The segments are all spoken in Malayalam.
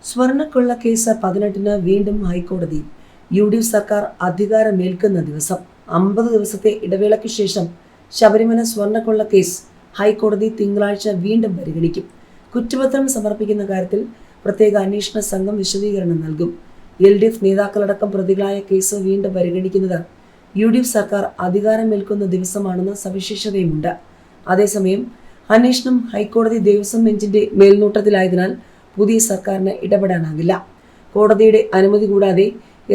സ്വർണ്ണക്കൊള്ള കേസ് 18-ന് വീണ്ടും ഹൈക്കോടതി. UDF സർക്കാർ അധികാരമേൽക്കുന്ന ദിവസം. 50 ദിവസത്തെ ഇടവേളയ്ക്ക് ശേഷം ശബരിമല സ്വർണ്ണക്കൊള്ള കേസ് ഹൈക്കോടതി തിങ്കളാഴ്ച വീണ്ടും പരിഗണിക്കും. കുറ്റപത്രം സമർപ്പിക്കുന്ന കാര്യത്തിൽ പ്രത്യേക അന്വേഷണ സംഘം വിശദീകരണം നൽകും. LDF നേതാക്കളടക്കം പ്രതികളായ കേസ് വീണ്ടും പരിഗണിക്കുന്നത് UDF സർക്കാർ അധികാരമേൽക്കുന്ന ദിവസമാണെന്ന സവിശേഷതയുമുണ്ട്. അതേസമയം അന്വേഷണം ഹൈക്കോടതി ദേവസ്വം ബെഞ്ചിന്റെ മേൽനോട്ടത്തിലായതിനാൽ പുതിയ സർക്കാരിന് ഇടപെടാനാകില്ല. കോടതിയുടെ അനുമതി കൂടാതെ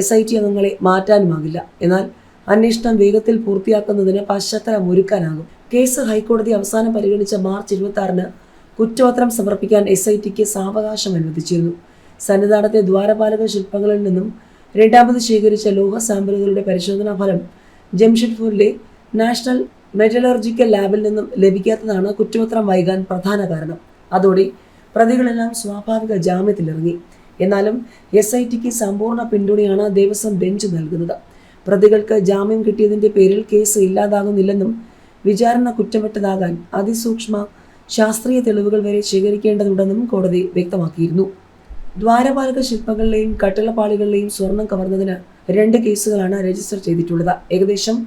SIT അംഗങ്ങളെ മാറ്റാനുമാകില്ല. എന്നാൽ അന്വേഷണം വേഗത്തിൽ പൂർത്തിയാക്കുന്നതിന് പശ്ചാത്തലമൊരുക്കാനാകും. കേസ് ഹൈക്കോടതി അവസാനം പരിഗണിച്ച മാർച്ച് 26-ന് കുറ്റപത്രം സമർപ്പിക്കാൻ SITക്ക് സാവകാശം അനുവദിച്ചിരുന്നു. സന്നിധാനത്തെ ദ്വാരപാലക ശില്പങ്ങളിൽ നിന്നും രണ്ടാമത് ശേഖരിച്ച ലോഹ സാമ്പിളുകളുടെ പരിശോധനാ ഫലം ജംഷഡ്പൂരിലെ നാഷണൽ മെറ്റലർജിക്കൽ ലാബിൽ നിന്നും ലഭിക്കാത്തതാണ് കുറ്റപത്രം വൈകാൻ പ്രധാന കാരണം. അതോടെ പ്രതികളെല്ലാം സ്വാഭാവിക ജാമ്യത്തിലിറങ്ങി. എന്നാലും SITക്ക് സമ്പൂർണ്ണ പിന്തുണയാണ് ദേവസ്വം ബെഞ്ച് നൽകുന്നത്. പ്രതികൾക്ക് ജാമ്യം കിട്ടിയതിന്റെ പേരിൽ കേസ് ഇല്ലാതാകുന്നില്ലെന്നും വിചാരണ കുറ്റമറ്റതാകാൻ അതിസൂക്ഷ്മ ശാസ്ത്രീയ തെളിവുകൾ വരെ ശേഖരിക്കേണ്ടതുണ്ടെന്നും കോടതി വ്യക്തമാക്കിയിരുന്നു. ദ്വാരപാലക ശില്പങ്ങളിലെയും കട്ടിളപ്പാളികളിലെയും സ്വർണം കവർന്നതിന് 2 കേസുകളാണ് രജിസ്റ്റർ ചെയ്തിട്ടുള്ളത്. ഏകദേശം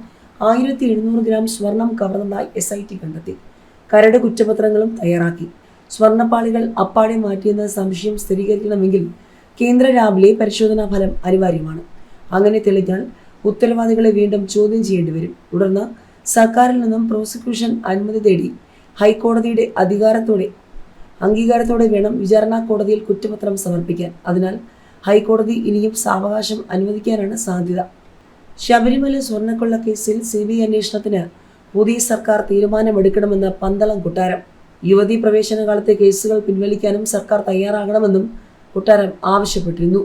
1700 ഗ്രാം സ്വർണം കവർന്നതായി SIT കണ്ടെത്തി. കരട് കുറ്റപത്രങ്ങളും തയ്യാറാക്കി. സ്വർണ്ണപ്പാളികൾ അപ്പാടെ മാറ്റിയെന്ന സംശയം സ്ഥിരീകരിക്കണമെങ്കിൽ കേന്ദ്ര ലാബിലെ പരിശോധനാ ഫലം അനിവാര്യമാണ്. അങ്ങനെ തെളിഞ്ഞാൽ ഉത്തരവാദികളെ വീണ്ടും ചോദ്യം ചെയ്യേണ്ടി വരും. തുടർന്ന് സർക്കാരിൽ നിന്നും പ്രോസിക്യൂഷൻ അനുമതി തേടി ഹൈക്കോടതിയുടെ അംഗീകാരത്തോടെ വേണം വിചാരണ കോടതിയിൽ കുറ്റപത്രം സമർപ്പിക്കാൻ. അതിനാൽ ഹൈക്കോടതി ഇനിയും സാവകാശം അനുവദിക്കാനാണ് സാധ്യത. ശബരിമല സ്വർണ്ണക്കൊള്ള കേസിൽ CBI അന്വേഷണത്തിന് പുതിയ സർക്കാർ തീരുമാനമെടുക്കണമെന്ന് പന്തളം കൊട്ടാരം. യുവതീ പ്രവേശന കാലത്തെ കേസുകൾ പിൻവലിക്കാനും സർക്കാർ തയ്യാറാകണമെന്നും കൊട്ടാരം ആവശ്യപ്പെട്ടിരുന്നു.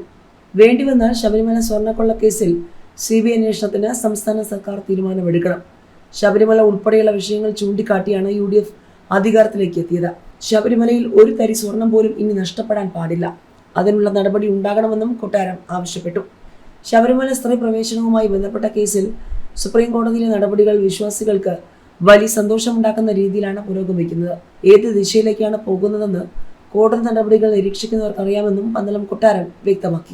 വേണ്ടിവന്നാൽ ശബരിമല സ്വർണ്ണക്കൊള്ള കേസിൽ CBI അന്വേഷണത്തിന് സംസ്ഥാന സർക്കാർ തീരുമാനമെടുക്കണം. ശബരിമല ഉൾപ്പെടെയുള്ള വിഷയങ്ങൾ ചൂണ്ടിക്കാട്ടിയാണ് UDF അധികാരത്തിലേക്ക് എത്തിയത്. ശബരിമലയിൽ ഒരു തരി സ്വർണം പോലും ഇനി നഷ്ടപ്പെടാൻ പാടില്ല. അതിനുള്ള നടപടി ഉണ്ടാകണമെന്നും കൊട്ടാരം ആവശ്യപ്പെട്ടു. ശബരിമല സ്ത്രീ പ്രവേശനവുമായി ബന്ധപ്പെട്ട കേസിൽ സുപ്രീം കോടതിയിലെ നടപടികൾ വിശ്വാസികൾക്ക് വലിയ സന്തോഷമുണ്ടാക്കുന്ന രീതിയിലാണ് പുരോഗമിക്കുന്നത്. ഏത് ദിശയിലേക്കാണ് പോകുന്നതെന്ന് കോടതി നടപടികൾ നിരീക്ഷിക്കുന്നവർക്കറിയാമെന്നും പന്തളം കൊട്ടാരം വ്യക്തമാക്കി.